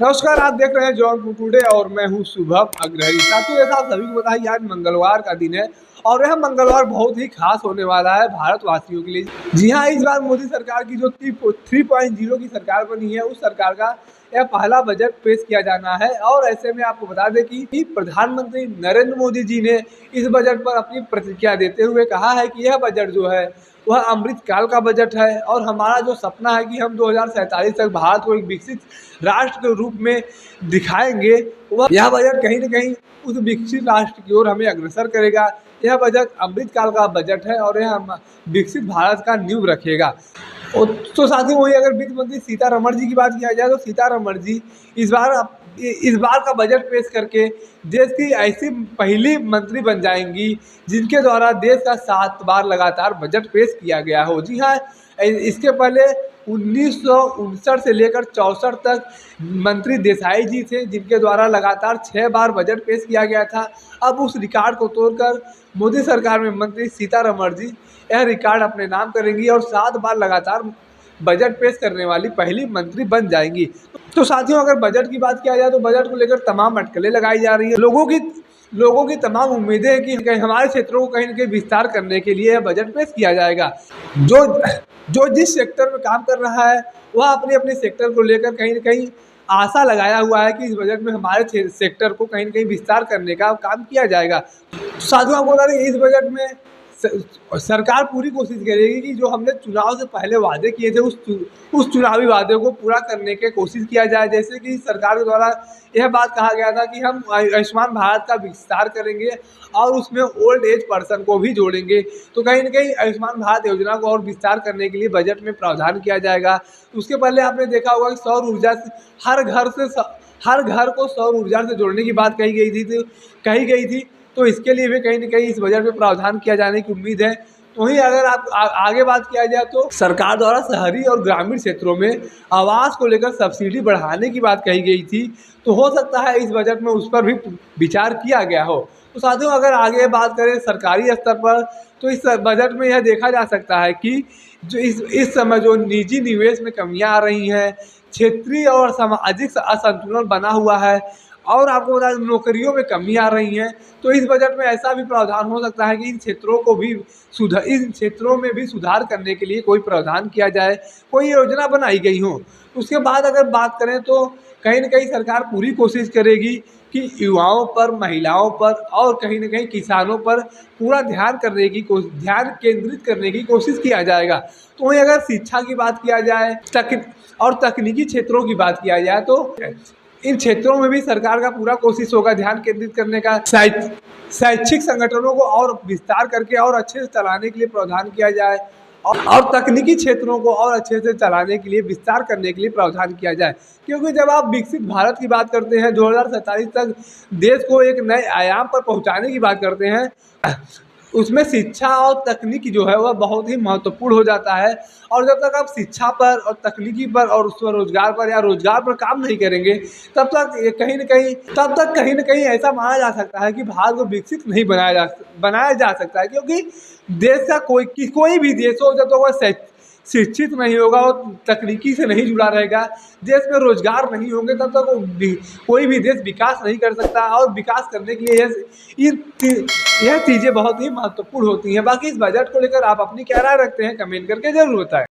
नमस्कार, आप देख रहे हैं जौनपुर टुडे और मैं हूं शुभम अग्रहरी। साथियों, जैसा आप सभी को पता है आज मंगलवार का दिन है और यह मंगलवार बहुत ही खास होने वाला है भारतवासियों के लिए। जी हां, इस बार मोदी सरकार की जो 3.0 की सरकार बनी है उस सरकार का यह पहला बजट पेश किया जाना है। और ऐसे में आपको बता दें कि प्रधानमंत्री नरेंद्र मोदी जी ने इस बजट पर अपनी प्रतिक्रिया देते हुए कहा है कि यह बजट जो है वह अमृत काल का बजट है और हमारा जो सपना है कि हम 2047 तक भारत को एक विकसित राष्ट्र के रूप में दिखाएंगे, वह यह बजट कहीं न कहीं उस विकसित राष्ट्र की ओर हमें अग्रसर करेगा। यह बजट अमृत काल का बजट है और यह विकसित भारत का नींव रखेगा। तो साथ ही वही अगर वित्त मंत्री सीतारमण जी की बात किया जाए तो सीतारमण जी इस बार का बजट पेश करके देश की ऐसी पहली मंत्री बन जाएंगी जिनके द्वारा देश का 7 बार लगातार बजट पेश किया गया हो। जी हाँ, इसके पहले 1959 से लेकर 64 तक मंत्री देसाई जी थे जिनके द्वारा लगातार 6 बार बजट पेश किया गया था। अब उस रिकॉर्ड को तोड़कर मोदी सरकार में मंत्री सीतारमण जी यह रिकॉर्ड अपने नाम करेंगी और 7 बार लगातार बजट पेश करने वाली पहली मंत्री बन जाएंगी। तो साथियों, अगर बजट की बात किया जाए तो बजट को लेकर तमाम अटकलें लगाई जा रही है। लोगों की तमाम उम्मीदें हैं कि हमारे क्षेत्रों को कहीं न कहीं विस्तार करने के लिए यह बजट पेश किया जाएगा। जो जिस सेक्टर में काम कर रहा है वह अपने अपने सेक्टर को लेकर कहीं न कहीं आशा लगाया हुआ है कि इस बजट में हमारे सेक्टर को कहीं न कहीं विस्तार करने का काम किया जाएगा। साथियों, आपको बता दें इस बजट में सरकार पूरी कोशिश करेगी कि जो हमने चुनाव से पहले वादे किए थे उस चुनावी वादे को पूरा करने की कोशिश किया जाए। जैसे कि सरकार के द्वारा यह बात कहा गया था कि हम आयुष्मान भारत का विस्तार करेंगे और उसमें ओल्ड एज पर्सन को भी जोड़ेंगे। तो कहीं न कहीं आयुष्मान भारत योजना को और विस्तार करने के लिए बजट में प्रावधान किया जाएगा। उसके पहले आपने देखा होगा कि सौर ऊर्जा से हर घर को सौर ऊर्जा से जोड़ने की बात कही गई थी। तो इसके लिए भी कहीं न कहीं इस बजट में प्रावधान किया जाने की उम्मीद है। तो वहीं अगर आप आगे बात किया जाए तो सरकार द्वारा शहरी और ग्रामीण क्षेत्रों में आवास को लेकर सब्सिडी बढ़ाने की बात कही गई थी। तो हो सकता है इस बजट में उस पर भी विचार किया गया हो। तो साथियों, अगर आगे बात करें सरकारी स्तर पर तो इस बजट में यह देखा जा सकता है कि जो इस समय जो निजी निवेश में कमियां आ रही हैं, क्षेत्रीय और सामाजिक असंतुलन बना हुआ है और आपको बता दें नौकरियों में कमी आ रही है। तो इस बजट में ऐसा भी प्रावधान हो सकता है कि इन क्षेत्रों में भी सुधार करने के लिए कोई प्रावधान किया जाए, कोई योजना बनाई गई हो। उसके बाद अगर बात करें तो कहीं न कहीं सरकार पूरी कोशिश करेगी कि युवाओं पर, महिलाओं पर और कहीं न कहीं किसानों पर पूरा ध्यान केंद्रित करने की कोशिश किया जाएगा। तो वहीं अगर शिक्षा की बात किया जाए और तकनीकी क्षेत्रों की बात किया जाए तो इन क्षेत्रों में भी सरकार का पूरा कोशिश होगा ध्यान केंद्रित करने का। शैक्षिक संगठनों को और विस्तार करके और अच्छे से चलाने के लिए प्रावधान किया जाए और तकनीकी क्षेत्रों को और अच्छे से चलाने के लिए विस्तार करने के लिए प्रावधान किया जाए। क्योंकि जब आप विकसित भारत की बात करते हैं, 2047 तक देश को एक नए आयाम पर पहुंचाने की बात करते हैं, उसमें शिक्षा और तकनीकी जो है वह बहुत ही महत्वपूर्ण हो जाता है। और जब तक आप शिक्षा पर और तकनीकी पर और रोजगार पर काम नहीं करेंगे तब तक कहीं न कहीं ऐसा माना जा सकता है कि भारत को विकसित नहीं बनाया जा सकता है। क्योंकि देश का कोई भी देश हो, जब तक वह शिक्षित नहीं होगा और तकनीकी से नहीं जुड़ा रहेगा, देश में रोजगार नहीं होंगे, तब तक कोई भी देश विकास नहीं कर सकता। और विकास करने के लिए यह चीज़ें बहुत ही महत्वपूर्ण होती हैं। बाकी इस बजट को लेकर आप अपनी क्या राय रखते हैं, कमेंट करके जरूर बताएं।